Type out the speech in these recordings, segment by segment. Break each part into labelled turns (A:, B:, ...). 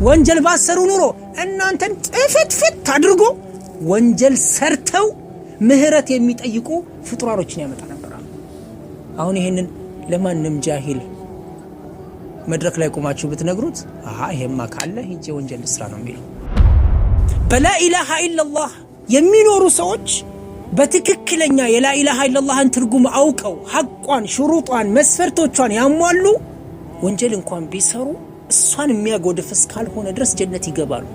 A: ወንጀል ባሰሩ ኑሮ እናንተን ጥፍትፍት አድርጎ ወንጀል ሰርተው ምህረት የሚጠይቁ ፍጡራኖችን ያመጣ ነበር። አሁን ይሄንን ለማንም ጃሂል መድረክ ላይ ቆማችሁ ብትነግሩት ይሄማ ካለ ሂጄ ወንጀል ስራ ነው የሚለው። በላ ኢላሃ ኢላላህ የሚኖሩ ሰዎች በትክክለኛ የላ ኢላሃ ኢላላህን ትርጉም አውቀው ሐቋን ሽሩጧን መስፈርቶቿን ያሟሉ ወንጀል እንኳን ቢሰሩ እሷን የሚያጎድፍ እስካልሆነ ድረስ ጀነት ይገባሉ።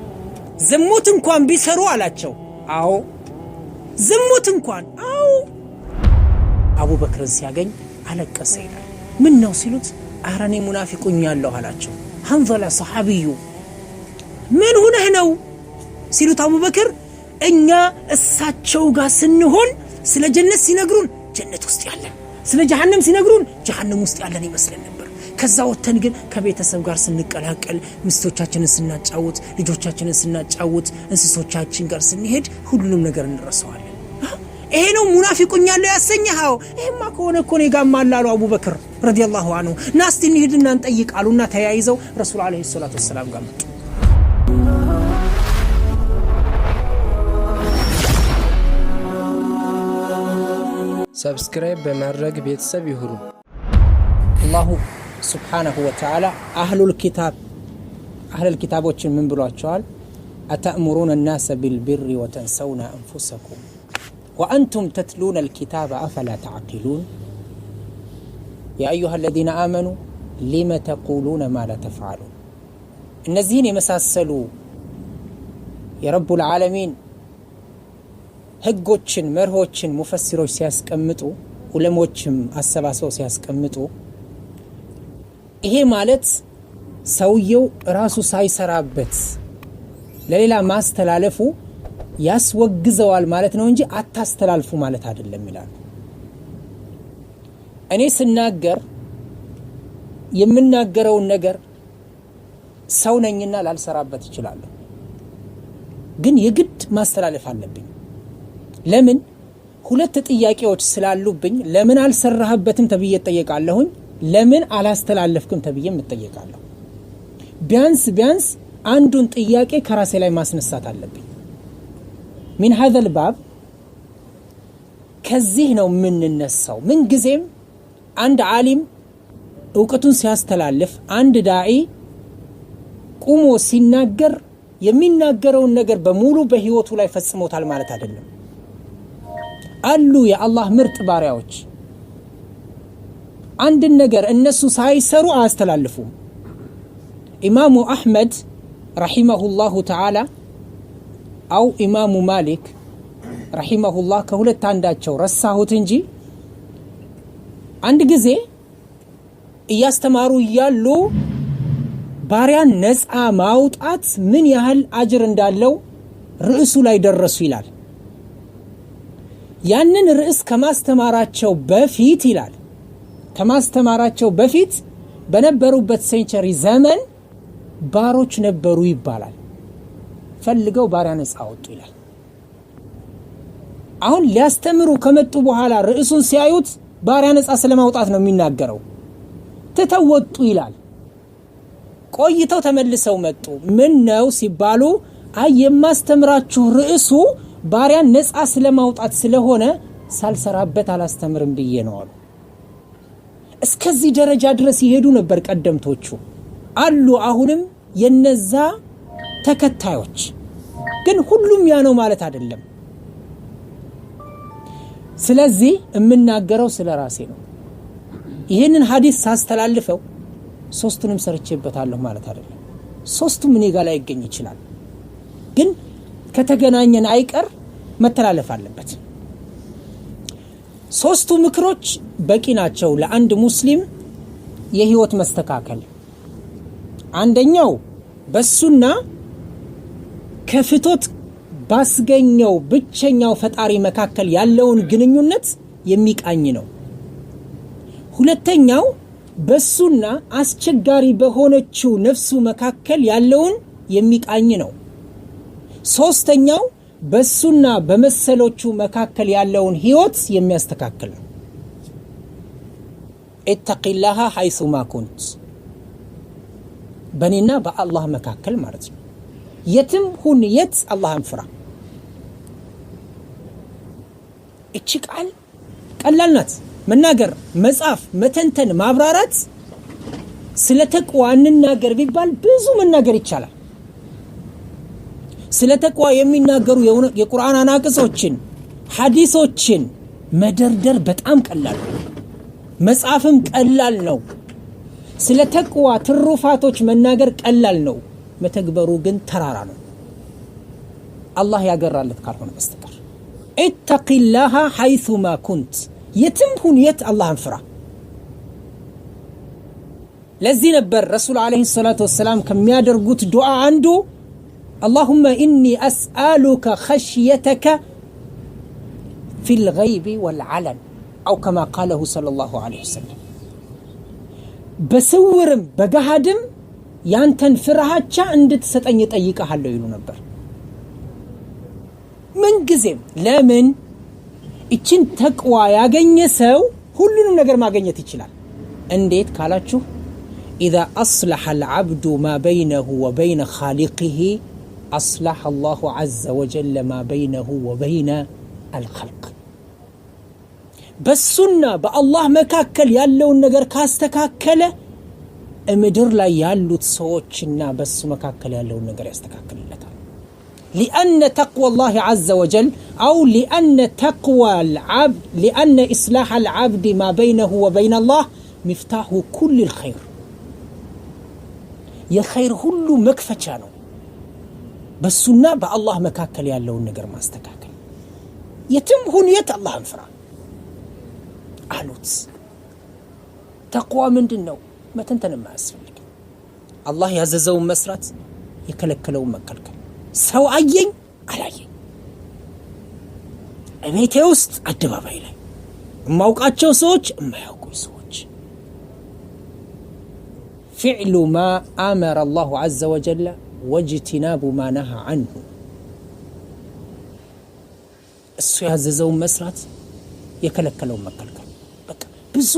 A: ዝሙት እንኳን ቢሰሩ አላቸው አዎ ዝሙት እንኳን አዎ። አቡበክርን ሲያገኝ አለቀሰ ይላል። ምን ነው ሲሉት አራኔ ሙናፊቁኛለሁ አላቸው። ሐንዘላ ሰሐቢዩ ምን ሆነህ ነው ሲሉት አቡበክር እኛ እሳቸው ጋር ስንሆን ስለ ጀነት ሲነግሩን ጀነት ውስጥ ያለን፣ ስለ ጀሃነም ሲነግሩን ጀሃነም ውስጥ ያለን ይመስለን ነበር። ከዛ ወተን ግን ከቤተሰብ ጋር ስንቀላቀል፣ ሚስቶቻችንን ስናጫውት፣ ልጆቻችንን ስናጫውት፣ እንስሶቻችን ጋር ስንሄድ ሁሉንም ነገር እንረሳዋለን። ይሄ ነው ሙናፊቁኛለሁ ያሰኘኸው? ይሄማ ከሆነ እኮ ነው ጋማላሉ አቡበክር ረዲየላሁ ዐንሁ። ናስቲ እንሂድና እንጠይቃሉና ተያይዘው ረሱል አለይሂ ሰላቱ ወሰለም ጋር መጡ።
B: ሰብስክራይብ በማድረግ ቤተሰብ ይሁኑ።
A: አላሁ ሱብሓነሁ ወተዓላ አህሉል ኪታቦችን ምን ብሏቸዋል? አተእሙሩነ الناس بالبر وتنسون أنفسكم وأنتم تتلون الكتاب أفلا تعقلون يا أيها الذين آمنوا لما تقولون ما لا تفعلون። እነዚህን የመሳሰሉ የረቡ العالمين ህጎችን መርሆችን ሙፈሲሮች ሲያስቀምጡ ዑለሞችም አሰባስበው ሲያስቀምጡ ይሄ ማለት ሰውየው ራሱ ሳይሰራበት ለሌላ ማስተላለፉ ያስወግዘዋል ማለት ነው እንጂ አታስተላልፉ ማለት አይደለም ይላል። እኔ ስናገር የምናገረውን ነገር ሰው ነኝና ላልሰራበት ይችላል፣ ግን የግድ ማስተላለፍ አለብኝ። ለምን? ሁለት ጥያቄዎች ስላሉብኝ ለምን አልሰራህበትም ተብዬ እጠየቃለሁኝ፣ ለምን አላስተላለፍክም ተብዬ እጠየቃለሁ። ቢያንስ አንዱን ጥያቄ ከራሴ ላይ ማስነሳት አለብኝ። من هذا الباب ከዚህ ነው የምንነሳው። ምን ጊዜም አንድ ዓሊም ዕውቀቱን ሲያስተላልፍ፣ አንድ ዳዒ ቁሞ ሲናገር የሚናገረውን ነገር በሙሉ በህይወቱ ላይ ፈጽሞታል ማለት አይደለም። አሉ የአላህ ምርጥ ባሪያዎች አንድ ነገር እነሱ ሳይሰሩ አያስተላልፉም። ኢማሙ አህመድ ረሂመሁላሁ ተዓላ አው ኢማሙ ማሊክ ረሂመሁላህ ከሁለት አንዳቸው ረሳሁት እንጂ አንድ ጊዜ እያስተማሩ እያሉ ባሪያን ነፃ ማውጣት ምን ያህል አጅር እንዳለው ርዕሱ ላይ ደረሱ ይላል። ያንን ርዕስ ከማስተማራቸው በፊት ይላል ከማስተማራቸው በፊት በነበሩበት ሴንቸሪ ዘመን ባሮች ነበሩ ይባላል። ፈልገው ባሪያ ነፃ አወጡ ይላል። አሁን ሊያስተምሩ ከመጡ በኋላ ርዕሱን ሲያዩት ባሪያ ነፃ ስለማውጣት ነው የሚናገረው። ተተወጡ ይላል። ቆይተው ተመልሰው መጡ። ምን ነው ሲባሉ የማስተምራችሁ ርዕሱ ባሪያን ነፃ ስለማውጣት ስለሆነ ሳልሰራበት አላስተምርም ብዬ ነው አሉ። እስከዚህ ደረጃ ድረስ ይሄዱ ነበር ቀደምቶቹ አሉ። አሁንም የነዛ ተከታዮች ግን ሁሉም ያ ነው ማለት አይደለም። ስለዚህ የምናገረው ስለራሴ ነው። ይሄንን ሐዲስ ሳስተላልፈው ሶስቱንም ሰርቼበታለሁ ማለት አይደለም። ሶስቱም እኔ ጋር ላይ ይገኝ ይችላል፣ ግን ከተገናኘን አይቀር መተላለፍ አለበት። ሶስቱ ምክሮች በቂ ናቸው ለአንድ ሙስሊም የህይወት መስተካከል። አንደኛው በሱና ከፍቶት ባስገኘው ብቸኛው ፈጣሪ መካከል ያለውን ግንኙነት የሚቃኝ ነው። ሁለተኛው በሱና አስቸጋሪ በሆነችው ነፍሱ መካከል ያለውን የሚቃኝ ነው። ሶስተኛው በሱና በመሰሎቹ መካከል ያለውን ህይወት የሚያስተካክል ነው። اتق الله حيث ما كنت በእኔና በአላህ መካከል ማለት ነው። የትም ሁን የት አላህን ፍራ። እቺ ቃል ቀላል ናት። መናገር፣ መጻፍ፣ መተንተን፣ ማብራራት ስለ ተቅዋ እንናገር ቢባል ብዙ መናገር ይቻላል። ስለ ተቅዋ የሚናገሩ የቁርአን አናቅጾችን ሐዲሶችን መደርደር በጣም ቀላል ነው። መጻፍም ቀላል ነው። ስለ ተቅዋ ትሩፋቶች መናገር ቀላል ነው። መተግበሩ ግን ተራራ ነው። አላህ ያገራለት ካልሆነ በስተቀር ኢተቂላህ ሐይሱማ ኩንት፣ የትም ሁን የት አላህን ፍራ። ለዚህ ነበር ረሱል አለይሂ ሰላቱ ወሰላም ከሚያደርጉት ዱዓ አንዱ اللهم إني أسألك خشيتك في الغيب والعلن أو كما قاله صلى الله عليه وسلم بسورم بقهدم يانتن فرهاتشا اندت ستن يتأييك حلو يلو نبر من قزم لا من اتشن تقوى ياغن يسو هلو نقر ما غن يتيشلال انديت كالاتشو إذا أصلح العبد ما بينه وبين خالقه أصلح الله عز وجل ما بينه وبين الخلق بالسنة بالله مكاكل يالو النقر كاستكاكل امدر لا يالو تسوچنا بس مكاكل يالو النقر يستكاكل لتال لأن تقوى الله عز وجل أو لأن تقوى العبد لأن إصلاح العبد ما بينه وبين الله مفتاح كل الخير يا خير هلو مكفتشانو بالسنة بالله مكاكل يالو النقر ما استكاكل يتم هنية الله انفرا أهلوت تقوى من دنو ما تنتن ما أسفلك الله يعززو مسرات يكلكلو مكلكل سو أيين على أيين أميتي وسط الدبابة إلي موقعاتشو سوچ ما يوقوي سوچ فعل ما أمر الله عز وجل واجتناب ما نهى عنه እሱ ያዘዘውን መስራት የከለከለው መከልከል በቃ ብዙ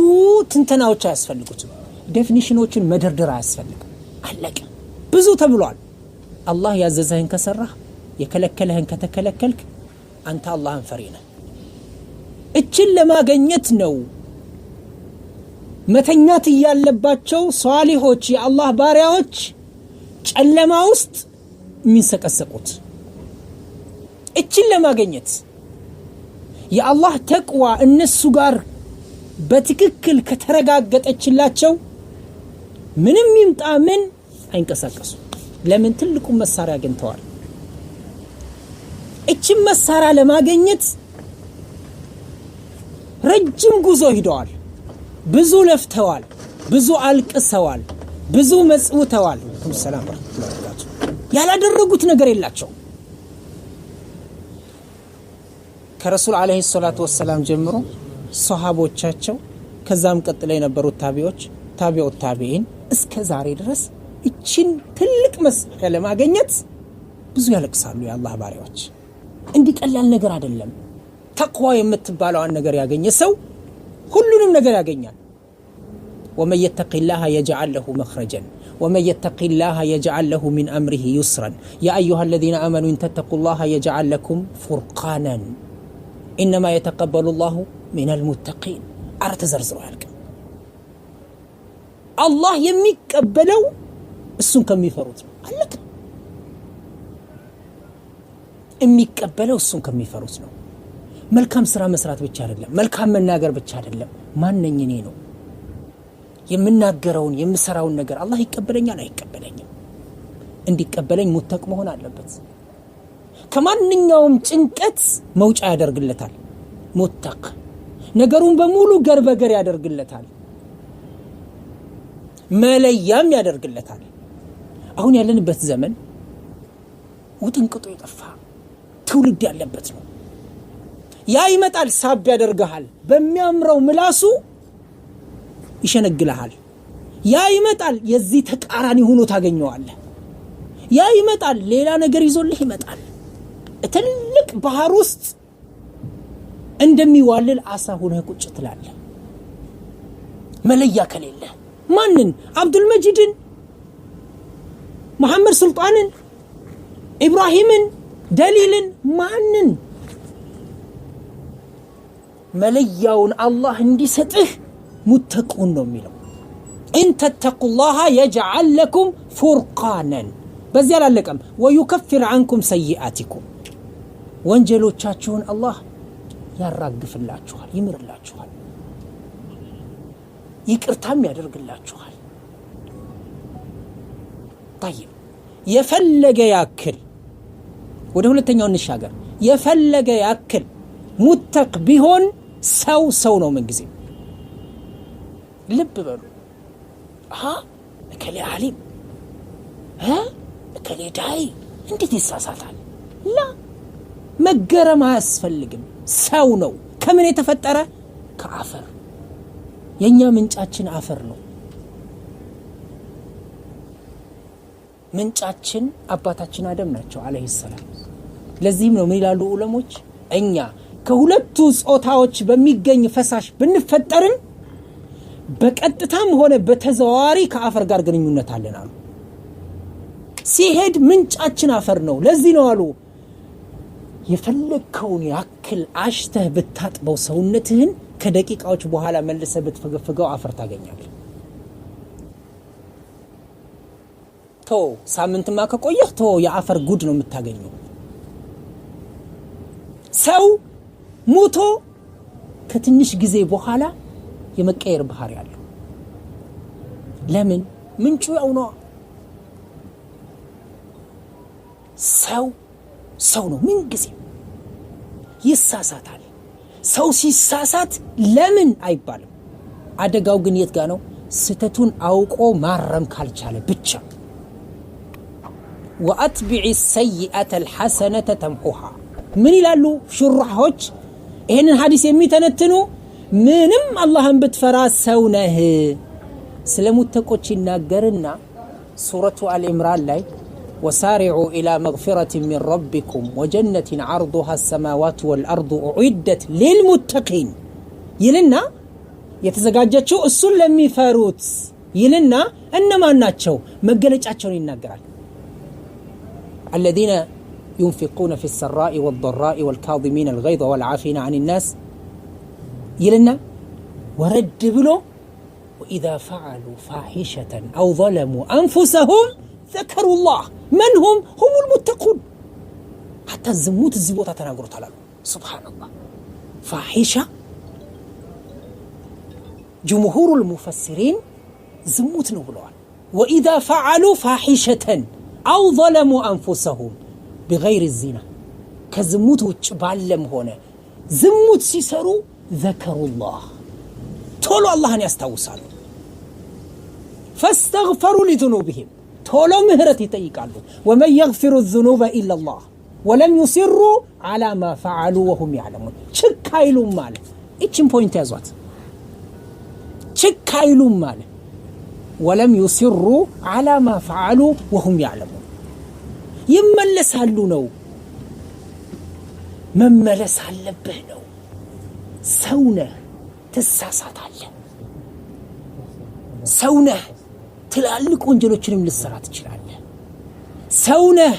A: ትንተናዎች አያስፈልጉትም ዴፊኒሽኖችን መደርደር አያስፈልግም አለቀ ብዙ ተብሏል አላህ ያዘዘህን ከሰራህ የከለከለህን ከተከለከልክ አንተ አላህን ፈሪ ነህ እችን ለማግኘት ነው መተኛት ያለባቸው ሷሊሆች የአላህ ባሪያዎች ጨለማ ውስጥ የሚንሰቀሰቁት እችን ለማግኘት የአላህ ተቅዋ እነሱ ጋር በትክክል ከተረጋገጠችላቸው ምንም ይምጣ ምን አይንቀሳቀሱ ለምን ትልቁ መሳሪያ አግኝተዋል እችን መሳሪያ ለማግኘት ረጅም ጉዞ ሄደዋል ብዙ ለፍተዋል ብዙ አልቅሰዋል ብዙ መጽውተዋል ሰላም ወራህመቱላሂ ያላደረጉት ነገር የላቸው ከረሱል አለይሂ ሰላቱ ወሰላም ጀምሮ ሷሃቦቻቸው ከዛም ቀጥለው የነበሩት ታቢዎች ታቢኡት ታቢኢን እስከ ዛሬ ድረስ እቺን ትልቅ መስፈለ ለማግኘት ብዙ ያለቅሳሉ የአላህ ባሪያዎች እንዲቀላል ነገር አይደለም ተቅዋ የምትባለው ነገር ያገኘ ሰው ሁሉንም ነገር ያገኛል ومن يتق الله يجعل له مخرجا ومن يتق الله يجعل له من أمره يسرا يا أيها الذين آمنوا إن تتقوا الله يجعل لكم فرقانا إنما يتقبل الله من المتقين أرتزرزوا هلك الله يميقبلو እሱን ከሚፈሩት ነው አለከ የሚቀበለው እሱን ከሚፈሩት ነው መልካም ስራ መስራት ብቻ አይደለም መልካም መናገር ብቻ አይደለም ማንነኝ እኔ ነው የምናገረውን የምሰራውን ነገር አላህ ይቀበለኛል አይቀበለኝም እንዲቀበለኝ ሙተቅ መሆን አለበት ከማንኛውም ጭንቀት መውጫ ያደርግለታል ሙተቅ ነገሩን በሙሉ ገርበገር ያደርግለታል መለያም ያደርግለታል አሁን ያለንበት ዘመን ውጥንቅጦ ይጠፋ ትውልድ ያለበት ነው ያ ይመጣል ሳብ ያደርጋል በሚያምረው ምላሱ ይሸነግልሃል ያ ይመጣል የዚህ ተቃራኒ ሆኖ ታገኘዋለህ ያ ይመጣል ሌላ ነገር ይዞልህ ይመጣል ትልቅ ባህር ውስጥ እንደሚዋልል አሳ ሆነህ ቁጭ ትላለህ መለያ ከሌለ ማንን አብዱል መጂድን መሐመድ ሱልጣንን፣ ኢብራሂምን፣ ደሊልን ማንን? መለያውን አላህ እንዲሰጥህ ሙተቁን ነው የሚለው። ኢን ተተቁላህ የጅዐል ለኩም ፉርቃነን። በዚያ አላለቀም። ወዩከፍር ዐንኩም ሰይአቲኩም፣ ወንጀሎቻችሁን አላህ ያራግፍላችኋል፣ ይምርላችኋል፣ ይቅርታም ያደርግላችኋል። طيب የፈለገ ያክል ወደ ሁለተኛው እንሻገር። የፈለገ ያክል ሙተቅ ቢሆን ሰው ነው ምን ጊዜ። ልብ በሉ። እከሌ ዓሊም እከሌ ዳይ እንዴት ይሳሳታል? ላ መገረም አያስፈልግም። ሰው ነው። ከምን የተፈጠረ? ከአፈር። የኛ ምንጫችን አፈር ነው። ምንጫችን አባታችን አደም ናቸው አለይሂ ሰላም። ለዚህም ነው ምን ይላሉ ዑለሞች፣ እኛ ከሁለቱ ጾታዎች በሚገኝ ፈሳሽ ብንፈጠርን በቀጥታም ሆነ በተዘዋዋሪ ከአፈር ጋር ግንኙነት አለን አሉ። ሲሄድ ምንጫችን አፈር ነው። ለዚህ ነው አሉ የፈለከውን ያክል አሽተህ ብታጥበው ሰውነትህን ከደቂቃዎች በኋላ መልሰህ ብትፈገፍገው አፈር ታገኛለህ። ሳምንትማ ከቆየህ የአፈር ጉድ ነው የምታገኘው። ሰው ሙቶ ከትንሽ ጊዜ በኋላ የመቀየር ባህሪ ያለው ለምን? ምንጩ ያው ነው። ሰው ነው ምን ጊዜ ይሳሳታል። ሰው ሲሳሳት ለምን አይባልም። አደጋው ግን የት ጋር ነው? ስተቱን አውቆ ማረም ካልቻለ ብቻ። ወአትቢዕ ሰይአተ الحسنة ተምሑሃ። ምን ይላሉ ሹራሖች ይሄንን ሐዲስ የሚተነትኑ? ምንም አላህን ብትፈራ ሰው ነህ። ስለሙተቆች ይናገርና ሱረቱ አልኢምራን ላይ ወሳሪዑ ኢላ መግፊረة ሚን ረቢኩም ወጀነትን ዐርዱሃ الሰማዋቱ ወልአርዱ ኡዒደት ሊልሙተቂን ይልና የተዘጋጀችው እሱን ለሚፈሩት ይልና እነማን ናቸው? መገለጫቸውን ይናገራል። الذين ينفقون في السراء والضراء والكاظمين الغيظ والعافين عن الناس يلنا ورد بلو وإذا فعلوا فاحشة أو ظلموا أنفسهم ذكروا الله. من هم المتقون. حتى الزموت الزبوطة تناقروا تعالى سبحان الله. فاحشة جمهور المفسرين زموت نبلوان. وإذا فعلوا فاحشة أو ظلموا أنفسهم بغير الزنا كزموت وتبعلم هنا زموت سيسروا ذكروا الله تولوا الله أن يستوصلوا فاستغفروا لذنوبهم تولوا مهرتي تيقالوا ومن يغفر الذنوب إلا الله ولم يصروا على ما فعلوا وهم يعلمون شكايلوا ماله إيشن بوينت يزوات شكايلوا ماله ولم يصروا على ما فعلوا وهم يعلمون ይመለሳሉ ነው። መመለስ አለብህ ነው። ሰውነህ ትሳሳታለህ። ሰውነህ ትላልቅ ወንጀሎችንም ልትሰራ ትችላለህ። ሰውነህ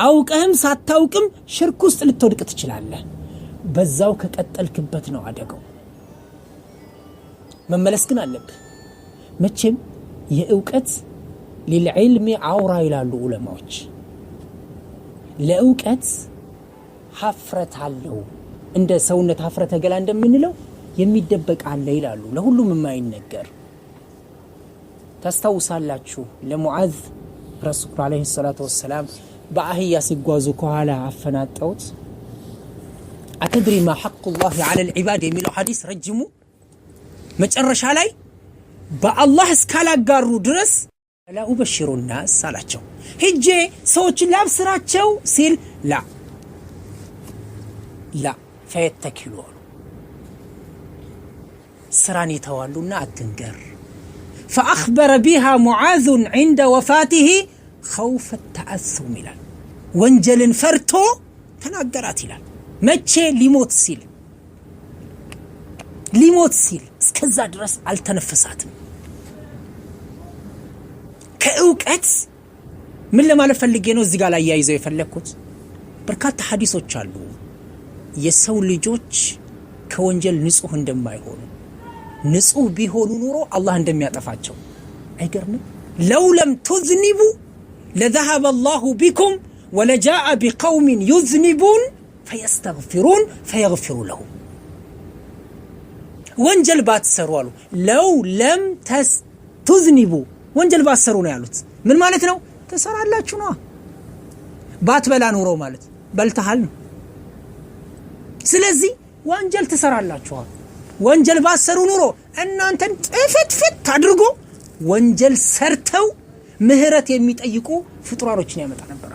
A: አውቀህም ሳታውቅም ሽርክ ውስጥ ልትወድቅ ትችላለህ። በዛው ከቀጠልክበት ነው አደጋው። መመለስ ግን አለብህ። መቼም የእውቀት ሊልዕልሚ አውራ ይላሉ ዑለማዎች። ለእውቀት ሀፍረት አለው። እንደ ሰውነት ሀፍረተ ገላ እንደምንለው የሚደበቅ አለ ይላሉ። ለሁሉም የማይነገር ታስታውሳላችሁ። ለሙዓዝ ረሱል አለይሂ ሰላቱ ወሰላም በአህያ ሲጓዙ ከኋላ አፈናጠውት አተድሪ ማ ሐቁላህ ዐለ العباد የሚለው ሐዲስ ረጅሙ መጨረሻ ላይ በአላህ እስካላጋሩ ድረስ لا أبشر الناس አላቸው። ሄጄ ሰዎችን ላብስራቸው ሲል ላ ፈየተኪሉ ስራን ይተዋሉና አትንገር። فأخبر بها معاذ عند وفاته خوف التأثم ይላል። ወንጀልን ፈርቶ ተናገራት ይላል። መቼ? ሊሞት ሲል እስከዛ ድረስ አልተነፈሳትም። ከእውቀት ምን ለማለት ፈልጌ ነው እዚህ ጋር ላይ ያይዘው የፈለኩት በርካታ ሐዲሶች አሉ የሰው ልጆች ከወንጀል ንጹህ እንደማይሆኑ ንጹህ ቢሆኑ ኑሮ አላህ እንደሚያጠፋቸው አይገርምም ለው ለም ትዝኒቡ ለذهب الله بكم ولجاء بقوم يذنبون فيستغفرون فيغفر لهم ወንጀል ባትሰሩ አሉ ለው ለም ትዝኒቡ ወንጀል ባትሰሩ ነው ያሉት ምን ማለት ነው ተሰራላችሁ ነው ባትበላ ኑሮ ማለት በልተሃል ነው ስለዚህ ወንጀል ተሰራላችሁ ወንጀል ባትሰሩ ኑሮ እናንተን ጥፍትፍት አድርጎ ወንጀል ሰርተው ምህረት የሚጠይቁ ፍጡራኖችን ያመጣ ነበር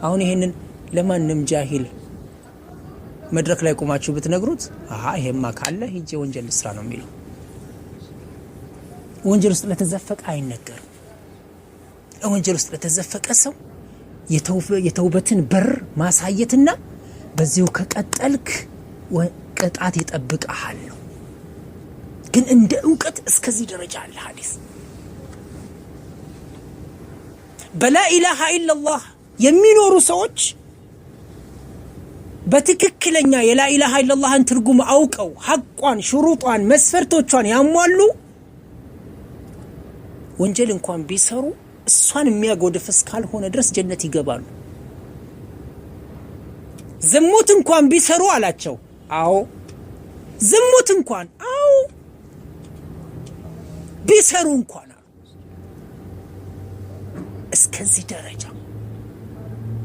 A: አሁን ይሄንን ለማንም ጃሂል መድረክ ላይ ቆማችሁ ብትነግሩት ይሄማ ካለ ሂጄ ወንጀል ስራ ነው የሚለው ወንጀል ውስጥ ለተዘፈቀ አይነገርም ወንጀል ውስጥ ለተዘፈቀ ሰው የተውበትን በር ማሳየትና በዚሁ ከቀጠልክ ቅጣት ይጠብቅሃል ነው ግን እንደ ዕውቀት እስከዚህ ደረጃ አለ ሐዲስ በላ ኢላሃ ኢላላህ የሚኖሩ ሰዎች በትክክለኛ የላ ኢላሃ ኢላላህን ትርጉም አውቀው ሐቋን ሽሩጧን መስፈርቶቿን ያሟሉ ወንጀል እንኳን ቢሰሩ እሷን የሚያጎድፍ እስካልሆነ ድረስ ጀነት ይገባሉ ዝሙት እንኳን ቢሰሩ አላቸው አዎ ዝሙት እንኳን አዎ ቢሰሩ እንኳን እስከዚህ ደረጃ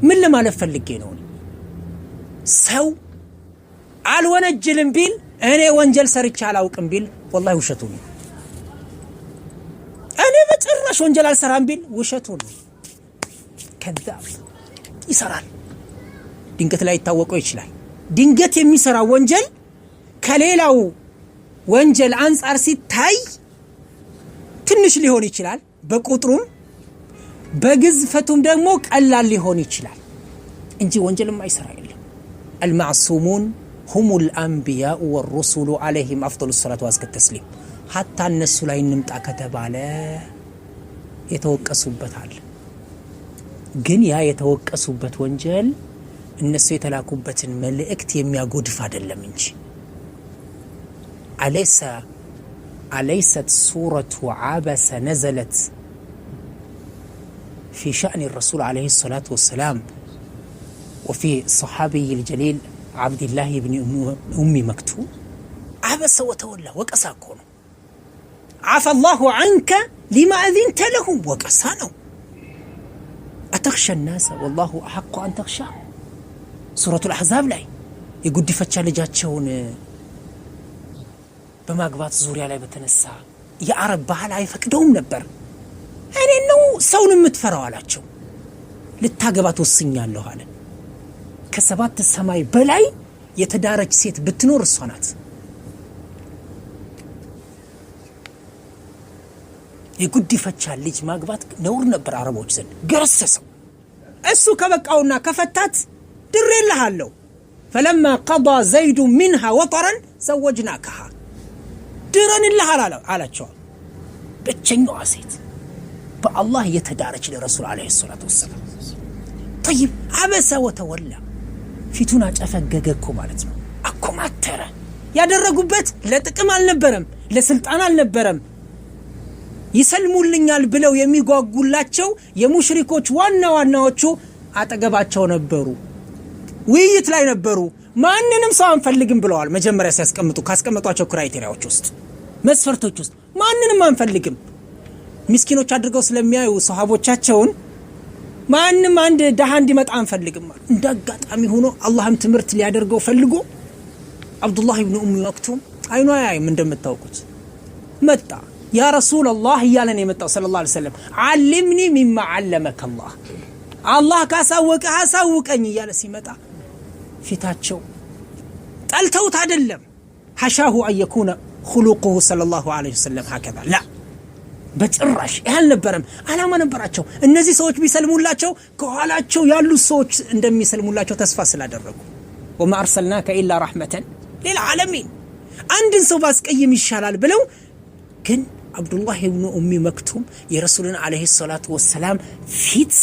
A: ምን ለማለት ፈልጌ ነው ሰው አልወነጀልም ቢል እኔ ወንጀል ሰርቼ አላውቅም ቢል والله ውሸቱ ነው እኔ በጭራሽ ወንጀል አልሰራም ቢል ውሸቱ ነው ከذاب ይሰራል ድንገት ላይ ይታወቀው ይችላል ድንገት የሚሰራ ወንጀል ከሌላው ወንጀል አንፃር ሲታይ ትንሽ ሊሆን ይችላል በቁጥሩም በግዝፈቱም ደግሞ ቀላል ሊሆን ይችላል እንጂ ወንጀልም አይሰራ የለም المعصومون هم الأنبياء والرسل عليهم أفضل الصلاة وأزكى التسليم حتى الناس لا ينمطا كتباله يتوقسوبታል ግን ያ የተወቀሱበት ወንጀል እነሱ የተላኩበትን መልእክት የሚያጎድፍ አይደለም እንጂ أليست سورة عبس نزلت في شأن الرسول عليه الصلاة والسلام وفي صحابي الجليل عبد الله بن أم مكتوم عبس وتولى وكساكون عفى الله عنك لما أذنت لهم وكسانوا أتخشى الناس والله أحق أن تخشى سورة الأحزاب لاي يقول دي فتشا لجاتشون በማግባት ዙሪያ ላይ በተነሳ የአረብ ባህል አይፈቅደውም ነበር እኔ ነው ሰውን የምትፈራው አላቸው ልታገባት ወስኛለሁ አለ ከሰባት ሰማይ በላይ የተዳረች ሴት ብትኖር እሷ ናት የጉዲፈቻ ልጅ ማግባት ነውር ነበር አረቦች ዘንድ ገረሰሰው እሱ ከበቃውና ከፈታት ድሬልሃለሁ فلما قضى زيد منها وطرا زوجناكها ድረንልህ አላቸው በቸኛው ሴት በአላህ የተዳረች ለረሱል አለይሂ ሰላቱ ወሰለም طيب عبس وتولى ፊቱን አጨፈገገ እኮ ማለት ነው አኮማተረ ያደረጉበት ለጥቅም አልነበረም ለስልጣን አልነበረም ይሰልሙልኛል ብለው የሚጓጉላቸው የሙሽሪኮች ዋናዎቹ አጠገባቸው ነበሩ ውይይት ላይ ነበሩ ማንንም ሰው አንፈልግም ብለዋል መጀመሪያ ሲያስቀምጡ ካስቀመጧቸው ክራይቴሪያዎች ውስጥ መስፈርቶች ውስጥ ማንንም አንፈልግም ምስኪኖች አድርገው ስለሚያዩ ሱሐቦቻቸውን ማንንም አንድ ደሃ እንዲመጣ አንፈልግም እንዳጋጣሚ ሆኖ አላህም ትምርት ሊያደርገው ፈልጎ አብዱላህ ኢብኑ ኡም መክቱም አይኑ ያይም እንደምታውቁት መጣ ያ ረሱላህ ያለን የመጣው ሰለላሁ ዐለይሂ ወሰለም علمني مما علمك الله አላህ ካሳወቀ አሳውቀኝ እያለ ሲመጣ ፊታቸው ጠልተውት አይደለም حشاه ان يكون خلقه صلى الله عليه وسلم هكذا لا በጭራሽ ያልነበረም አላማ ነበራቸው እነዚህ ሰዎች ቢሰልሙላቸው ከኋላቸው ያሉ ሰዎች እንደሚሰልሙላቸው ተስፋ ስላደረጉ وما ارسلناك الا رحمه للعالمين አንድን ሰው ባስቀይም ይሻላል ብለው ግን አብዱላህ ኢብኑ ኡሚ መክቱም የረሱልን አለይሂ ሰላቱ ወሰላም ፊት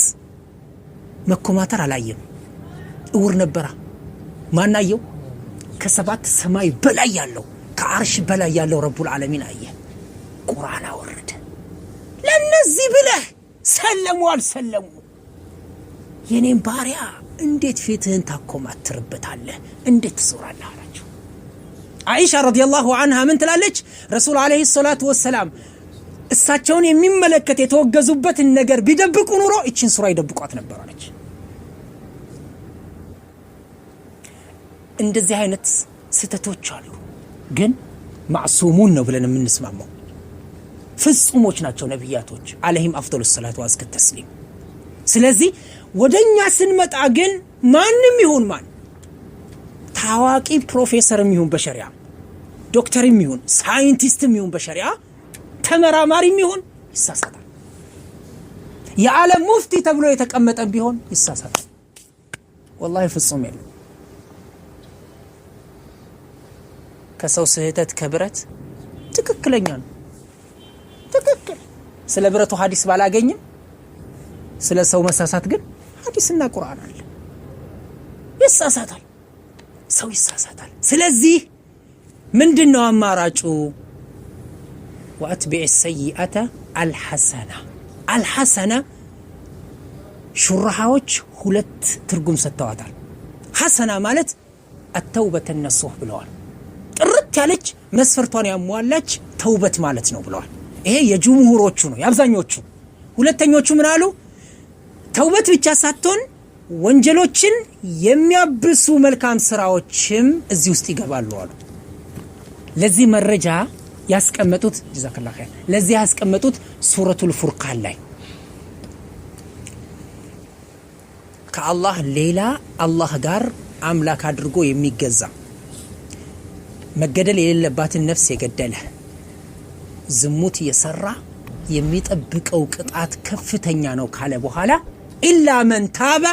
A: መኮማተር አላየም፣ እውር ነበረ። ማናየው? ከሰባት ሰማይ በላይ ያለው ከአርሽ በላይ ያለው ረቡል ዓለሚን አየ። ቁርአን አወረደ። ለነዚህ ብለህ ሰለሙ አልሰለሙ የኔን ባሪያ እንዴት ፊትህን ታኮማትርበታለህ? እንዴት ትዞራለህ አላቸው። አይሻ ረዲየላሁ ዐንሃ ምን ትላለች? ረሱል አለይሂ ሰላቱ ወሰላም እሳቸውን የሚመለከት የተወገዙበትን ነገር ቢደብቁ ኑሮ እቺን ሱራ ይደብቋት ነበር አለች። እንደዚህ አይነት ስተቶች አሉ፣ ግን ማዕሱሙን ነው ብለን የምንስማማው ፍጹሞች ናቸው ነቢያቶች አለይሂም አፍዶሉ ሰላቱ ወአዝከ ተስሊም። ስለዚህ ወደኛ ስንመጣ ግን ማንም ይሁን ማን ታዋቂ ፕሮፌሰርም ይሁን በሸሪዓ ዶክተርም ይሁን ሳይንቲስትም ይሁን በሸሪዓ ተመራማሪም ይሁን ይሳሳታል። የዓለም ሙፍቲ ተብሎ የተቀመጠም ቢሆን ይሳሳታል። ወላሂ ፍጹም የለም። ከሰው ስህተት ከብረት ትክክለኛ ነው። ትክክል ስለ ብረቱ ሐዲስ ባላገኝም ስለ ሰው መሳሳት ግን ሐዲስና ቁርአን አለ። ይሳሳታል፣ ሰው ይሳሳታል። ስለዚህ ምንድነው አማራጩ? ወአትቢዕ ሰይአተ አልሐሰና። አልሐሰና ሹራሃዎች ሁለት ትርጉም ሰጥተዋታል። ሐሰና ማለት አተውበት ነሱህ ብለዋል። ጥርት ያለች መስፈርቷን ያሟላች ተውበት ማለት ነው ብለዋል። ይሄ የጅምሁሮቹ ነው፣ የአብዛኞቹ። ሁለተኞቹ ምን አሉ? ተውበት ብቻ ሳትሆን ወንጀሎችን የሚያብሱ መልካም ስራዎችም እዚህ ውስጥ ይገባሉ አሉ። ለዚህ መረጃ ያስቀመጡት ጀዛከላሁ ኸይር፣ ለዚህ ያስቀመጡት ሱረቱል ፉርቃን ላይ ከአላህ ሌላ አላህ ጋር አምላክ አድርጎ የሚገዛ መገደል የሌለባትን ነፍስ የገደለ ዝሙት የሰራ የሚጠብቀው ቅጣት ከፍተኛ ነው ካለ በኋላ ኢላ መን ታበ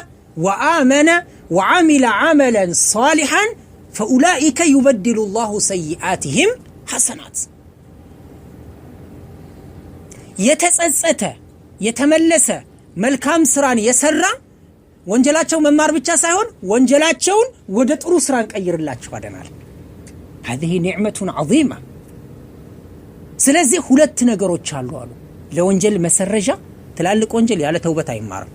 A: ወአመነ ወዓሚለ ዓመለን ሷሊሐን ፈኡላኢከ ዩበድሉ ላሁ ሰይአትህም ሐሰናት። የተጸጸተ የተመለሰ መልካም ስራን የሰራ ወንጀላቸው መማር ብቻ ሳይሆን ወንጀላቸውን ወደ ጥሩ ስራ እንቀይርላቸዋለን። هذه نعمة عظيمة። ስለዚህ ሁለት ነገሮች አሉ ለወንጀል መሰረጃ። ትላልቅ ወንጀል ያለ ተውበት አይማርም።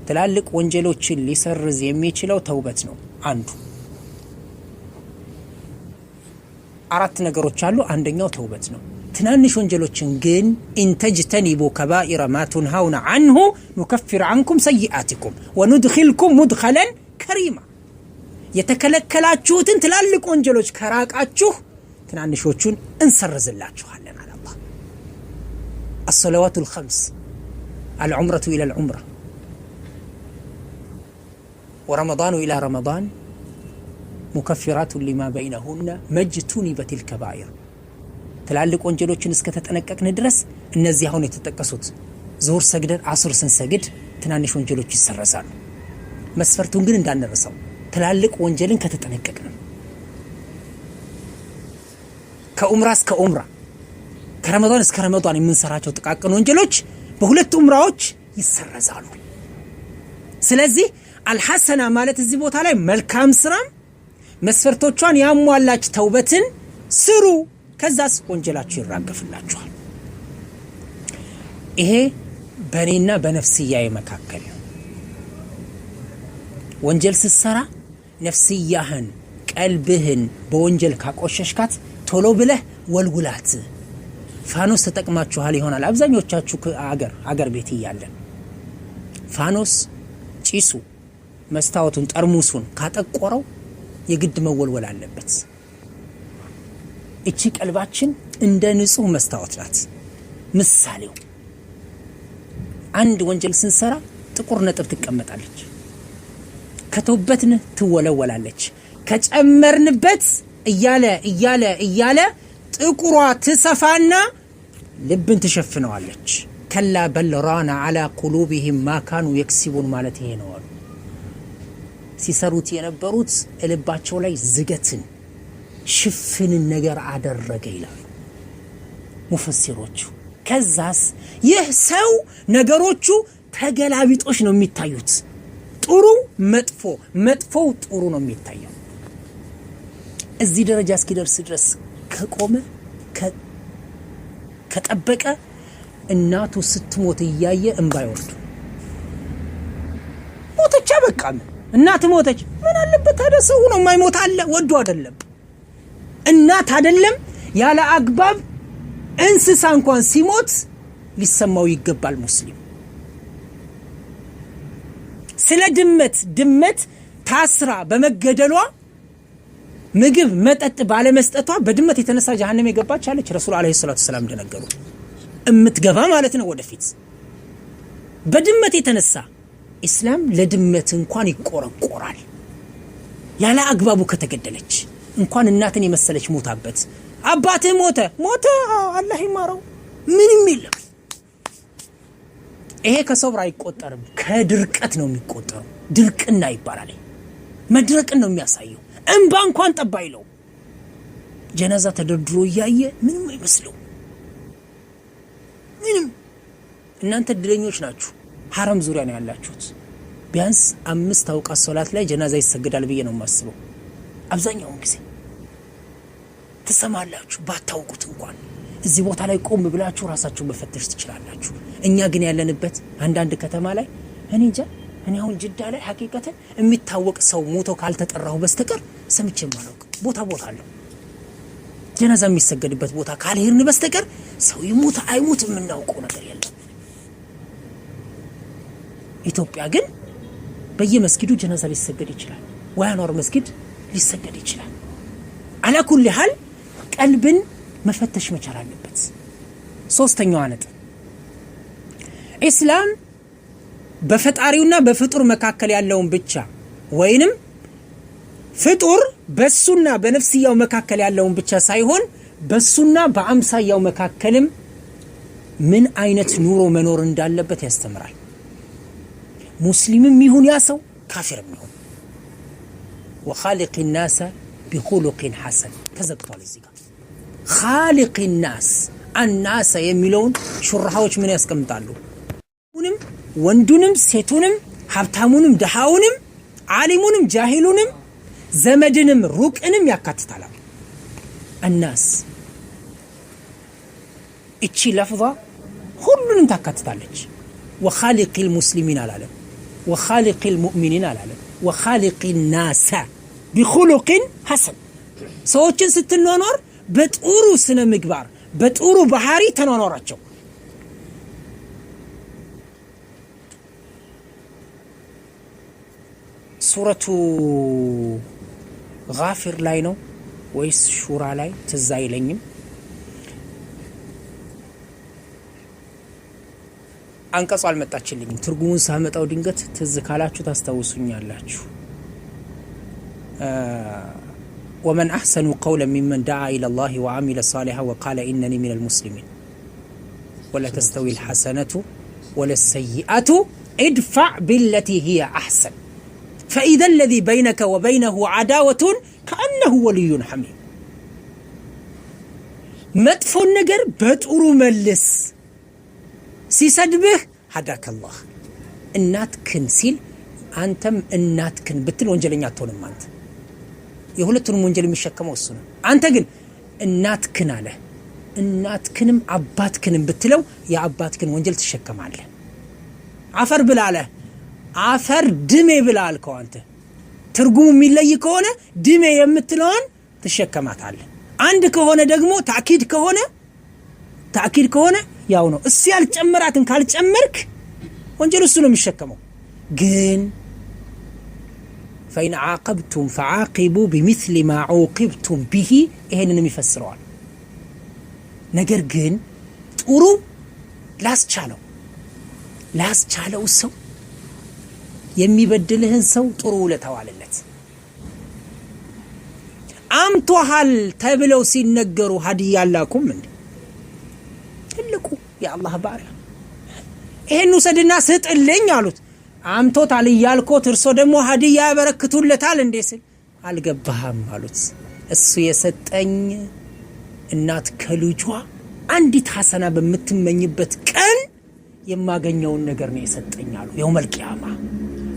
A: ትላልቅ ወንጀሎችን ሊሰርዝ የሚችለው ተውበት ነው አንዱ። አራት ነገሮች አሉ፣ አንደኛው ተውበት ነው። ትናንሽ ወንጀሎችን ግን እንተጅተኒቡ ከባኢረ ማ ቱንሃውነ ዐንሁ ኑከፍር ዐንኩም ሰይአቲኩም ወኑድኺልኩም ሙድኸለን ከሪማ። የተከለከላችሁትን ትላልቅ ወንጀሎች ከራቃችሁ ትናንሾቹን እንሰርዝላችኋለን አለ አላህ። አሰለዋቱል ኸምስ አልዑምረቱ ኢለል ዑምራ ወረመዳኑ ኢላ ረመዳን ሙከፊራቱን ሊማ በይነሁነ መጅቱኒበቲል ከባኢር። ትላልቅ ወንጀሎችን እስከተጠነቀቅን ድረስ እነዚህ አሁን የተጠቀሱት ዙሁር ሰግደን አሱር ስንሰግድ ትናንሽ ወንጀሎች ይሰረዛሉ። መስፈርቱን ግን እንዳንረሳው ትላልቅ ወንጀልን ከተጠነቀቅን ከኡምራ እስከ ኡምራ ከረመዳን እስከ ረመዳን የምንሰራቸው ጥቃቅን ወንጀሎች በሁለት ኡምራዎች ይሰረዛሉ። ስለዚህ አልሐሰና ማለት እዚህ ቦታ ላይ መልካም ስራ መስፈርቶቿን ያሟላች ተውበትን ስሩ፣ ከዛስ ወንጀላችሁ ይራገፍላችኋል። ይሄ በእኔና በነፍስያዬ መካከል ነው። ወንጀል ስትሰራ ነፍስያህን ቀልብህን በወንጀል ካቆሸሽካት ቶሎ ብለህ ወልውላት። ፋኖስ ተጠቅማችኋል ይሆናል አብዛኞቻችሁ አገር ቤት እያለን ፋኖስ ጪሱ መስታወቱን ጠርሙሱን ካጠቆረው የግድ መወልወል አለበት። እቺ ቀልባችን እንደ ንጹህ መስታወት ናት። ምሳሌው አንድ ወንጀል ስንሰራ ጥቁር ነጥብ ትቀመጣለች፣ ከተውበትን ትወለወላለች። ከጨመርንበት እያለ ጥቁሯ ትሰፋና ልብን ትሸፍነዋለች። ከላ በል ራና አላ ቁሉቢሂም ማ ካኑ የክሲቡን ማለት ይሄ ነው። ሲሰሩት የነበሩት ልባቸው ላይ ዝገትን ሽፍንን ነገር አደረገ ይላል። ሙፈሲሮቹ። ከዛስ ይህ ሰው ነገሮቹ ተገላቢጦሽ ነው የሚታዩት። ጥሩ መጥፎ፣ መጥፎው ጥሩ ነው የሚታየው። እዚህ ደረጃ እስኪደርስ ድረስ ከቆመ ከጠበቀ እናቱ ስትሞት እያየ እንባ ይወርድ። ሞተች በቃ እናት ሞተች ምን አለበት ታዲያ? ሰው ነው የማይሞት አለ? ወዶ አይደለም እናት አይደለም ያለ አግባብ እንስሳ እንኳን ሲሞት ሊሰማው ይገባል ሙስሊም። ስለ ድመት ታስራ በመገደሏ ምግብ መጠጥ ባለመስጠቷ በድመት የተነሳ ጀሃነም የገባች አለች ረሱል አለይሂ ሰላቱ ሰላም እንደነገሩ እምትገባ ማለት ነው ወደፊት በድመት የተነሳ። ኢስላም ለድመት እንኳን ይቆረቆራል ያለ አግባቡ ከተገደለች። እንኳን እናትን የመሰለች ሞታበት። አባትህ ሞተ አላህ ይማረው ምንም የለም። ይሄ ከሰብር አይቆጠርም፣ ከድርቀት ነው የሚቆጠረው። ድርቅና ይባላል። መድረቅን ነው የሚያሳየው። እንባ እንኳን ጠባ ይለው። ጀናዛ ተደርድሮ እያየ ምንም አይመስለው ምንም። እናንተ እድለኞች ናችሁ፣ ሐረም ዙሪያ ነው ያላችሁት። ቢያንስ 5 አውቃት ሶላት ላይ ጀናዛ ይሰገዳል ብዬ ነው የማስበው። አብዛኛውን ጊዜ ትሰማላችሁ። ባታውቁት እንኳን እዚህ ቦታ ላይ ቆም ብላችሁ ራሳችሁን መፈተሽ ትችላላችሁ። እኛ ግን ያለንበት አንዳንድ ከተማ ላይ እኔ እንጃ። እኔ አሁን ጅዳ ላይ ሐቂቀተን የሚታወቅ ሰው ሞቶ ካልተጠራው በስተቀር ሰምቼም አላውቅም። ቦታ አለው ጀናዛ የሚሰገድበት ቦታ ካልሄድን በስተቀር ሰው ይሞት አይሞት የምናውቀው ነገር የለም። ኢትዮጵያ ግን በየመስጊዱ ጀናዛ ሊሰገድ ይችላል። ወያኖር መስጊድ ሊሰገድ ይችላል። አላ ኩል ሐል ቀልብን መፈተሽ መቻል አለበት። ሶስተኛው ነጥብ ኢስላም በፈጣሪውና በፍጡር መካከል ያለውን ብቻ ወይንም ፍጡር በሱና በነፍስያው መካከል ያለውን ብቻ ሳይሆን በሱና በአምሳያው መካከልም ምን አይነት ኑሮ መኖር እንዳለበት ያስተምራል። ሙስሊምም ይሁን ያ ሰው ካፊርም ይሁን وخالق الناس بخلق حسن ተዘግቷል። እዚህ ጋር خالق الناس الناس የሚለውን ሹራሃዎች ምን ያስቀምጣሉ? ወንዱንም ሴቱንም ሀብታሙንም ደሃውንም ዓሊሙንም ጃሂሉንም ዘመድንም ሩቅንም ያካትታል። الناس እቺ ለፍዛ ሁሉንም ታካትታለች። وخالق المسلمين አላለም፣ وخالق المؤمنين አላለም፣ وخالق الناس بخلق حسن። ሰዎችን ስትኖር በጥሩ ስነ ምግባር በጥሩ ባህሪ ተኖራቸው። ሱረቱ ጋፊር ላይ ነው ወይስ ሹራ ላይ ትዝ አይለኝም። አንቀጹ አልመጣችልኝም። ትርጉሙን ሳመጣው ድንገት ትዝ ካላችሁ ታስታውሱኛላችሁ። ومن أحسن قولا ممن دعا إلى الله وعمل صالحا وقال إنني من المسلمين ولا تستوي الحسنة ولا السيئة ادفع بالتي هي أحسن فإذا الذي بينك وبينه عداوة كأنه ولي حميم። مدفو النجر بتقرو ملس ሲሰድብህ هداك الله እናትክን ሲል አንተም እናትክን ብትል ወንጀለኛ አትሆንም። አንተ የሁለቱንም ወንጀል የሚሸከመው እሱ ነው። አንተ ግን እናትክን አለ እናትክንም አባትክንም ብትለው የአባትክን ወንጀል ትሸከማለህ። አፈር ብላ አለ አፈር ድሜ ብላ አልከው። አንተ ትርጉሙ የሚለይ ከሆነ ድሜ የምትለውን ትሸከማታለህ። አንድ ከሆነ ደግሞ ታኪድ ከሆነ ያው ነው። እሱ ያልጨመራትን ካልጨመርክ ወንጀል እሱ ነው የሚሸከመው። ግን فإن عاقبتم فعاقبوا بمثل ما عوقبتم به ይሄንን ይፈስረዋል። ነገር ግን ጥሩ ላስቻለው ሰው የሚበድልህን ሰው ጥሩ ውለታዋለለት። አምቶሃል ተብለው ሲነገሩ ሀዲያ አላኩም እንዴ? ትልቁ የአላህ ባሪያ ይሄን ውሰድና ስጥልኝ አሉት። አምቶታል እያልኮት እርሶ ደግሞ ሀዲያ ያበረክቱለታል እንዴ ሲል አልገባህም አሉት። እሱ የሰጠኝ እናት ከልጇ አንዲት ሐሰና በምትመኝበት ቀን የማገኘውን ነገር ነው የሰጠኛሉ የውመል ቂያማ።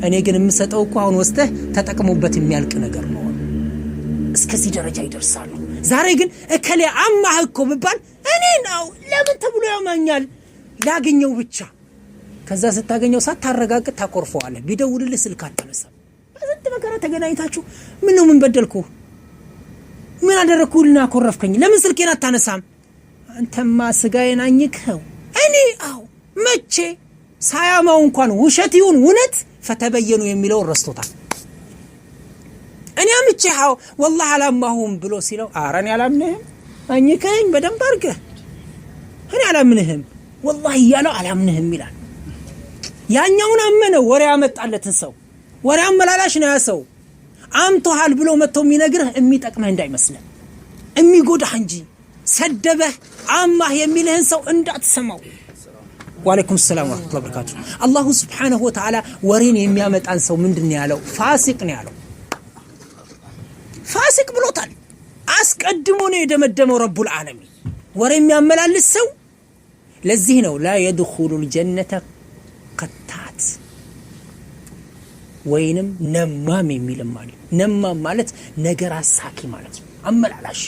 A: እኔ ግን የምሰጠው እኮ አሁን ወስተህ ተጠቅሞበት የሚያልቅ ነገር ነው። እስከዚህ ደረጃ ይደርሳሉ። ዛሬ ግን እከሌ አማህ እኮ ብባል እኔ ነው ለምን ተብሎ ያማኛል? ላገኘው ብቻ። ከዛ ስታገኘው ሳታረጋግጥ ታቆርፈዋለህ። ቢደውልልህ ስልክ አታነሳም። በዝንት መከራ ተገናኝታችሁ ምን ነው ምን በደልኩ? ምን አደረኩልና አኮረፍከኝ? ለምን ስልኬን አታነሳም? አንተማ ስጋዬን አኝከው። እኔ መቼ ሳያማው እንኳን ውሸት ይሁን እውነት ፈተበየኑ የሚለው ረስቶታል። እኔ አምቼው والله አላማሁም ብሎ ሲለው አራን ያላምንህም አኝከኝ በደንብ አድርገህ እኔ አላምንህም والله ያለው አላምንህም ይላል። ያኛውን አመነ ወሬ ያመጣለትን ሰው ወሬ አመላላሽ ነው ያሰው አምቶሃል ብሎ መጥቶ የሚነግርህ የሚጠቅመህ እንዳይመስልህ የሚጎዳህ እንጂ ሰደበህ አማህ የሚልህን ሰው እንዳትሰማው። ወአለይኩም ሰላም ወራህመቱላሂ ወበረካቱ። አላሁ ሱብሓነሁ ወተዓላ ወሬን የሚያመጣን ሰው ምንድነው ያለው? ፋሲቅ ነው ያለው። ፋሲቅ ብሎታል። አስቀድሞ ነው የደመደመው ረቡል ዓለሚን ወሬ የሚያመላልስ ሰው። ለዚህ ነው ላ የድኹሉል ጀነተ ቀታት ወይንም ነማም የሚልም ማለት። ነማም ማለት ነገር አሳኪ ማለት ነው። አመላላሽ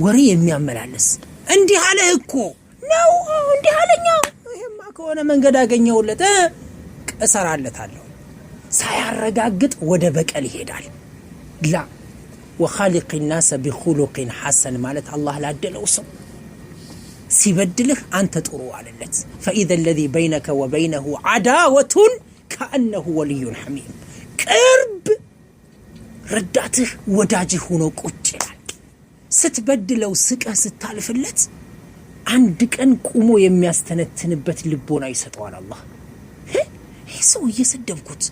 A: ወሬ የሚያመላልስ እንዲህ አለህ እኮ ነው እንዲህ አለኛ ይሄማ ከሆነ መንገድ አገኘውለት እሰራለታለሁ ሳያረጋግጥ ወደ በቀል ይሄዳል። ላ وخالق الناس بخلق حسن ማለት አላህ ላደለው ሰው ሲበድልህ አንተ ጥሩ አለለት። فإذا الذي بينك وبينه عداوة كأنه ولي حميم ቅርብ ረዳትህ ወዳጅህ ሆኖ ቁጭ ይላል። ስትበድለው ስቀህ ስታልፍለት አንድ ቀን ቆሞ የሚያስተነትንበት ልቦና ይሰጠዋል አላህ። ይሄ ሰው እየሰደብኩት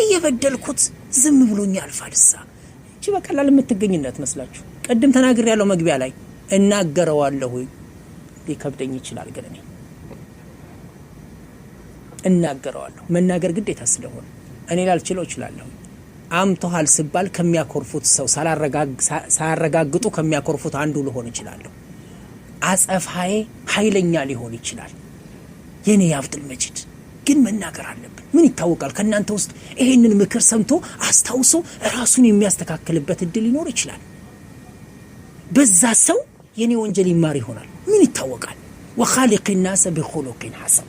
A: እየበደልኩት ዝም ብሎኝ አልፋልሳ እቺ በቀላል የምትገኝነት መስላችሁ? ቀደም ተናግር ያለው መግቢያ ላይ እናገረዋለሁ ሊከብደኝ ይችላል፣ ግን እኔ እናገረዋለሁ። መናገር ግዴታ ስለሆነ እኔ ላልችለው እችላለሁ። አምቶሃል ሲባል ከሚያኮርፉት ሰው ሳያረጋግጡ ከሚያኮርፉት አንዱ ልሆን እችላለሁ። አጸፋዬ ኃይለኛ ሊሆን ይችላል። የኔ ያብዱል መጂድ ግን መናገር አለብን። ምን ይታወቃል? ከናንተ ውስጥ ይሄንን ምክር ሰምቶ አስታውሶ ራሱን የሚያስተካክልበት እድል ሊኖር ይችላል። በዛ ሰው የኔ ወንጀል ይማር ይሆናል። ምን ይታወቃል? وخالق الناس بخلق حسن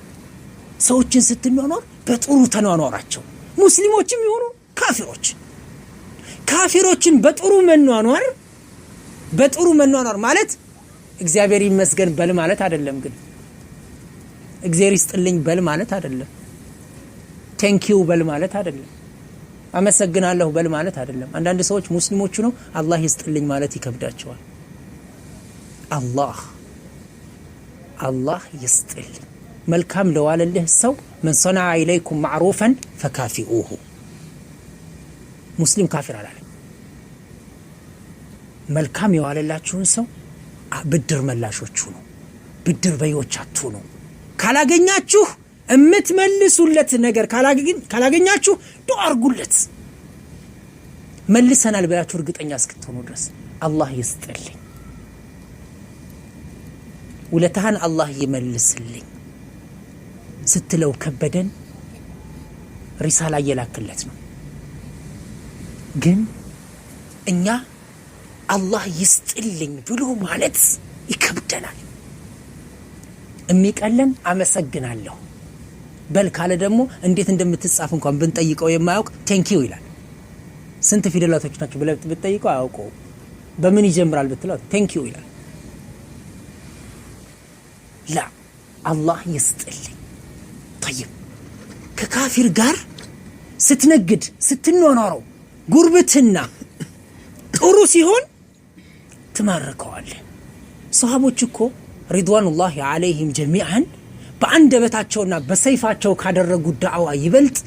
A: ሰዎችን ስትኗኗር በጥሩ ተኗኗራቸው። ሙስሊሞችም ይሁኑ ካፊሮችን በጥሩ መኗኗር ማለት እግዚአብሔር ይመስገን በል ማለት አይደለም። ግን እግዚአብሔር ይስጥልኝ በል ማለት አይደለም። ቴንኪው በል ማለት አይደለም። አመሰግናለሁ በል ማለት አይደለም። አንዳንድ ሰዎች ሙስሊሞች ነው አላህ ይስጥልኝ ማለት ይከብዳቸዋል። አላህ ይስጥልኝ መልካም ለዋለልህ ሰው من صنع إليكم معروفا فكافئوه ሙስሊም ካፊር አላለም። መልካም የዋለላችሁን ሰው ብድር መላሾቹ ነው። ብድር በዮቻቱ ነው። ካላገኛችሁ እምትመልሱለት ነገር ካላገኛችሁ ዱዓ አርጉለት። መልሰናል ብላችሁ እርግጠኛ እስክትሆኑ ድረስ አላህ ይስጥልኝ ውለታህን አላህ ይመልስልኝ ስትለው ከበደን ሪሳላ እየላክለት ነው። ግን እኛ አላህ ይስጥልኝ ብሎ ማለት ይከብደናል። የሚቀለን አመሰግናለሁ በል ካለ ደግሞ እንዴት እንደምትጻፍ እንኳን ብንጠይቀው የማያውቅ ቴንኪው ይላል። ስንት ፊደላቶች ናቸው ብለህ ብትጠይቀው አያውቀው። በምን ይጀምራል ብትለው ቴንኪው ይላል። ላ አላህ ይስጥልኝ። طيب ከካፊር ጋር ስትነግድ ስትኗኗረው ጉርብትና ጥሩ ሲሆን ትማርከዋለህ። ሰሃቦች እኮ ሪድዋኑላሂ ዐለይሂም ጀሚዓን በአንደበታቸውና በሰይፋቸው ካደረጉት ዳዕዋ ይበልጥ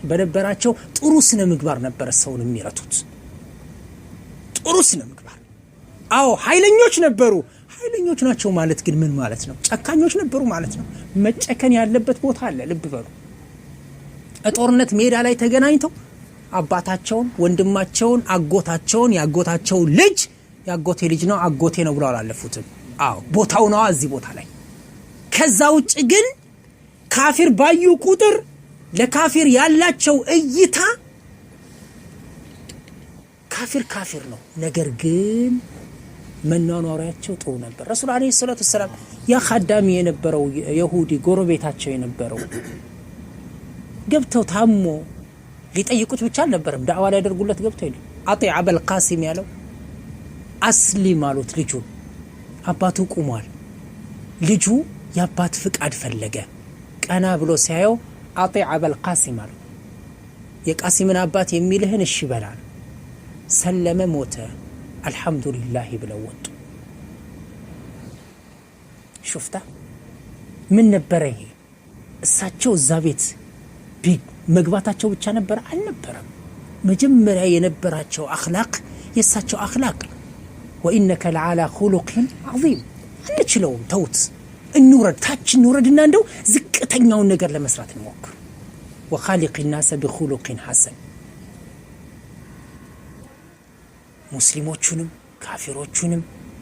A: በነበራቸው ጥሩ ስነ ምግባር ነበር ሰውን የሚረቱት። ጥሩ ስነ ምግባር። አዎ ኃይለኞች ነበሩ። ኃይለኞች ናቸው ማለት ግን ምን ማለት ነው? ጨካኞች ነበሩ ማለት ነው። መጨከን ያለበት ቦታ አለ። ልብ በሉ። ጦርነት ሜዳ ላይ ተገናኝተው አባታቸውን፣ ወንድማቸውን፣ አጎታቸውን፣ ያጎታቸው ልጅ ያጎቴ ልጅ ነው አጎቴ ነው ብለው አላለፉትም። አዎ ቦታው ነው እዚህ ቦታ ላይ። ከዛ ውጭ ግን ካፊር ባዩ ቁጥር ለካፊር ያላቸው እይታ ካፊር ነው። ነገር ግን መኗኗሪያቸው ጥሩ ነበር። ረሱል አለይሂ ሰላቱ ሰላም ያ ኻዳሚ የነበረው ይሁዲ ጎረቤታቸው የነበረው ገብተው ታሞ ሊጠይቁት ብቻ አልነበረም ዳዕዋ ላይ ያደርጉለት ገብተው ይሉ አጢዕ አበል ቃሲም ያለው አስሊም አሉት። ልጁ አባቱ ቁሟል። ልጁ የአባት ፍቃድ ፈለገ። ቀና ብሎ ሲያየው አጢዕ አበል ቃሲም አሉ። የቃሲምን አባት የሚልህን እሺ በላል። ሰለመ፣ ሞተ። አልহামዱሊላህ ብለው ወጡ። ሹፍታ ምን ነበር ይሄ? እሳቸው እዛ ቤት መግባታቸው ብቻ ነበር አልነበረም። መጀመሪያ የነበራቸው አኽላቅ የሳቸው አኽላቅ ወኢነከ ለዓላ ኹሉቅን ዐዚም። አንችለውም፣ ተውት፣ እንውረድ፣ ታች እንውረድና እንደው ዝቅተኛውን ነገር ለመስራት እንሞክር። ወኻሊቅ الناس بخلق حسن። ሙስሊሞቹንም ካፊሮቹንም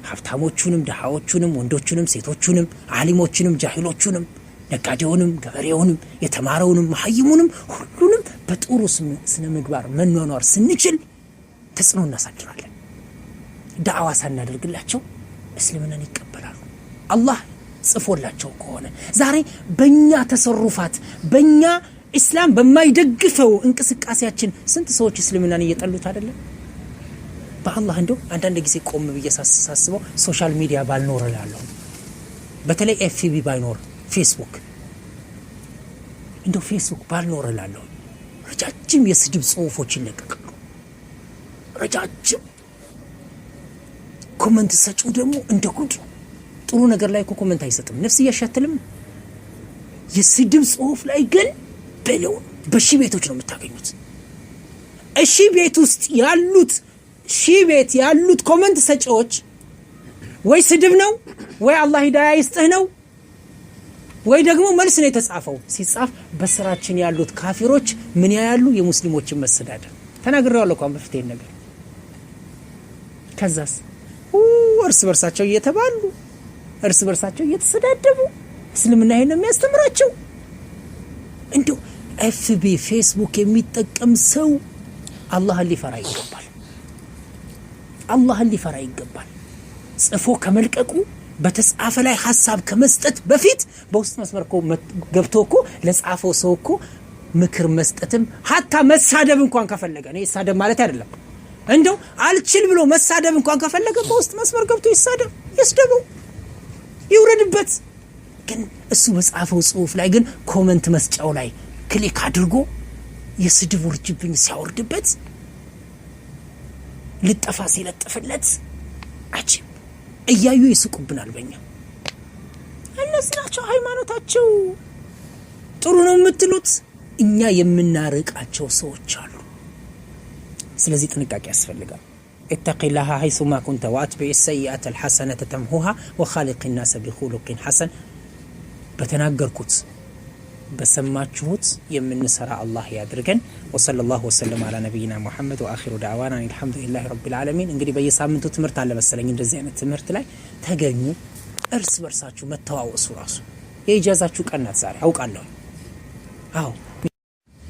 A: ሀብታሞቹንም ደሃዎቹንም ወንዶቹንም ሴቶቹንም ዓሊሞቹንም ጃሂሎቹንም ነጋዴውንም ገበሬውንም የተማረውንም መሐይሙንም ሁሉንም በጥሩ ስነ ምግባር መኗኗር ስንችል ተጽዕኖ እናሳድራለን። ዳዕዋ ሳናደርግላቸው እስልምናን ይቀበላሉ። አላህ ጽፎላቸው ከሆነ ዛሬ በእኛ ተሰሩፋት በእኛ ኢስላም በማይደግፈው እንቅስቃሴያችን ስንት ሰዎች እስልምናን እየጠሉት አይደለም? በአላህ እንደው አንዳንድ ጊዜ ቆም ብዬ ሳስበው ሶሻል ሚዲያ ባልኖር እላለሁ። በተለይ ኤፍቢ ባይኖር ፌስቡክ፣ እንደው ፌስቡክ ባልኖር እላለሁ። ረጃጅም የስድብ ጽሁፎች ይለቀቃሉ። ረጃጅም ኮመንት ሰጪው ደግሞ እንደ ጉድ ጥሩ ነገር ላይ ኮመንት አይሰጥም። ነፍስ ያሻትልም። የስድብ ጽሁፍ ላይ ግን በለው በሺ ቤቶች ነው የምታገኙት። እሺ ቤት ውስጥ ያሉት ቤት ያሉት ኮመንት ሰጪዎች ወይ ስድብ ነው ወይ አላህ ሂዳያ ይስጥህ ነው ወይ ደግሞ መልስ ነው የተጻፈው። ሲጻፍ በስራችን ያሉት ካፊሮች ምን ያያሉ? የሙስሊሞችን መሰዳደር ተናግረዋለሁ እንኳን በፊት ይሄን ነገር። ከዛስ እርስ በርሳቸው እየተባሉ እርስ በርሳቸው እየተሰዳደቡ እስልምና ይሄን ነው የሚያስተምራቸው። እንደው ኤፍቢ ፌስቡክ የሚጠቀም ሰው አላህን ሊፈራ ይገባል። አላህን ሊፈራ ይገባል። ጽፎ ከመልቀቁ በተጻፈ ላይ ሐሳብ ከመስጠት በፊት በውስጥ መስመር ገብቶ እኮ ለጻፈው ሰው እኮ ምክር መስጠትም ሐታ መሳደብ እንኳን ከፈለገ ነው ይሳደብ ማለት አይደለም። እንደው አልችል ብሎ መሳደብ እንኳን ከፈለገ በውስጥ መስመር ገብቶ ይሳደብ፣ ይስደበው፣ ይውረድበት። ግን እሱ በጻፈው ጽሁፍ ላይ ግን ኮመንት መስጫው ላይ ክሊክ አድርጎ የስድብ ውርጅብኝ ሲያወርድበት ልጠፋ ሲለጥፍለት አጂብ እያዩ ይስቁብናል። በእኛ እነሱ ናቸው ሃይማኖታቸው ጥሩ ነው የምትሉት፣ እኛ የምናርቃቸው ሰዎች አሉ። ስለዚህ ጥንቃቄ ያስፈልጋል። اتقِllaها حيثما كنت واتبع السيئة الحسنة تمحوها وخالق الناس بخلق حسن። በተናገርኩት በሰማችሁት የምንሰራ አላህ ያድርገን። وصلى الله وسلم على نبينا محمد واخر دعوانا الحمد لله رب العالمين። እንግዲህ በየሳምንቱ ትምህርት አለ መሰለኝ እንደዚህ አይነት ትምህርት ላይ ተገኙ። እርስ በርሳችሁ መተዋወሱ ራሱ የኢጃዛችሁ ቀናት ዛሬ አውቃለሁ። አዎ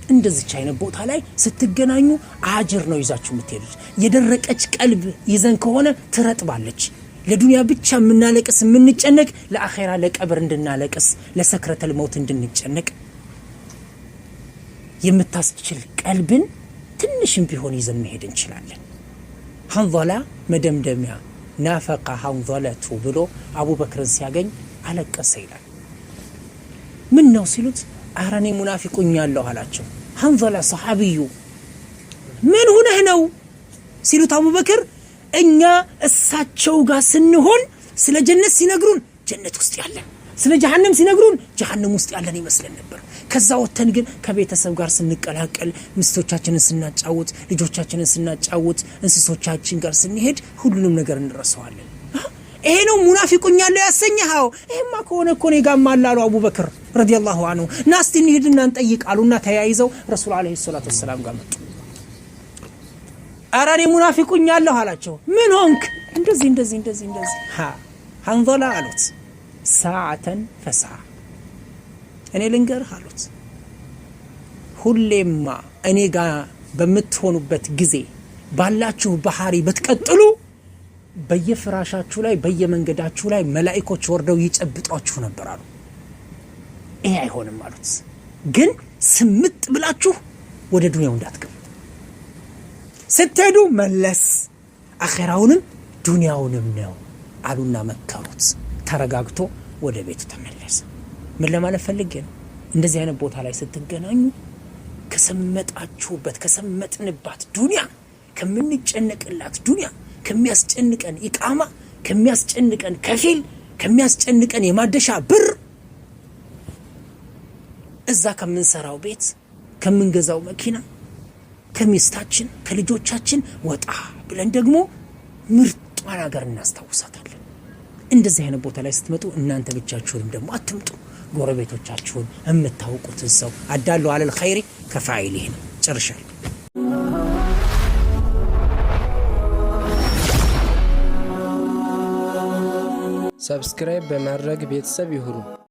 A: እንደዚህ አይነት ቦታ ላይ ስትገናኙ አጅር ነው ይዛችሁ የምትሄዱት። የደረቀች ቀልብ ይዘን ከሆነ ትረጥባለች። ለዱንያ ብቻ የምናለቅስ የምንጨነቅ ለአኺራ ለቀብር እንድናለቅስ ለሰክረተል መውት እንድንጨነቅ የምታስችል ቀልብን ትንሽም ቢሆን ይዘን መሄድ እንችላለን። ሐንዘላ መደምደሚያ ናፈቀ ሐንዘለቱ ብሎ አቡበክርን ሲያገኝ አለቀሰ ይላል። ምን ነው ሲሉት አራኔ ሙናፊቁኛለሁ አላቸው። ሐንዘላ ሰሃቢዩ ምን ሆነህ ነው ሲሉት አቡበክር እኛ እሳቸው ጋር ስንሆን ስለ ጀነት ሲነግሩን ጀነት ውስጥ ያለን፣ ስለ ጀሃነም ሲነግሩን ጀሃነም ውስጥ ያለን ይመስለን ነበር። ከዛ ወተን ግን ከቤተሰብ ጋር ስንቀላቀል፣ ሚስቶቻችንን ስናጫውት፣ ልጆቻችንን ስናጫውት፣ እንስሶቻችን ጋር ስንሄድ ሁሉንም ነገር እንረሳዋለን። ይሄ ነው ሙናፊቁኛለሁ ያሰኘኸው። ይሄማ ከሆነ እኮ ነው ጋማላሉ አቡበክር ረዲየላሁ ዐንሁ። ናስቲ እንሂድና እንጠይቃሉና ተያይዘው ረሱል አለይሂ ሰላቱ ወሰለም ጋር መጡ። አራኔ ሙናፊቁኛለሁ አላቸው። ምን ሆንክ? እንደዚህ ሐንዘላ አሉት። ሰዓተን ፈስዓ እኔ ልንገርህ አሉት። ሁሌማ እኔ ጋር በምትሆኑበት ጊዜ ባላችሁ ባህሪ ብትቀጥሉ በየፍራሻችሁ ላይ በየመንገዳችሁ ላይ መላእክቶች ወርደው ይጨብጧችሁ ነበር አሉ። ይሄ አይሆንም አሉት። ግን ስምጥ ብላችሁ ወደ ዱንያው እንዳትገቡ፣ ስትሄዱ መለስ አኺራውንም ዱንያውንም ነው አሉና መከሩት። ተረጋግቶ ወደ ቤቱ ተመለሰ። ምን ለማለት ፈልጌ ነው? እንደዚህ አይነት ቦታ ላይ ስትገናኙ ከሰመጣችሁበት ከሰመጥንባት ዱንያ ከምንጨነቅላት ዱንያ ከሚያስጨንቀን ኢቃማ ከሚያስጨንቀን ከፊል ከሚያስጨንቀን የማደሻ ብር እዛ ከምንሰራው ቤት ከምንገዛው መኪና ከሚስታችን ከልጆቻችን ወጣ ብለን ደግሞ ምርጧን ሀገር እናስታውሳታለን። እንደዚህ አይነት ቦታ ላይ ስትመጡ እናንተ ብቻችሁንም ደግሞ አትምጡ። ጎረቤቶቻችሁን የምታውቁትን ሰው አዳሉ አለል ኸይሪ ከፋኢሊህ ነው። ጨርሻለሁ።
B: ሰብስክራይብ በማድረግ ቤተሰብ ይሁኑ።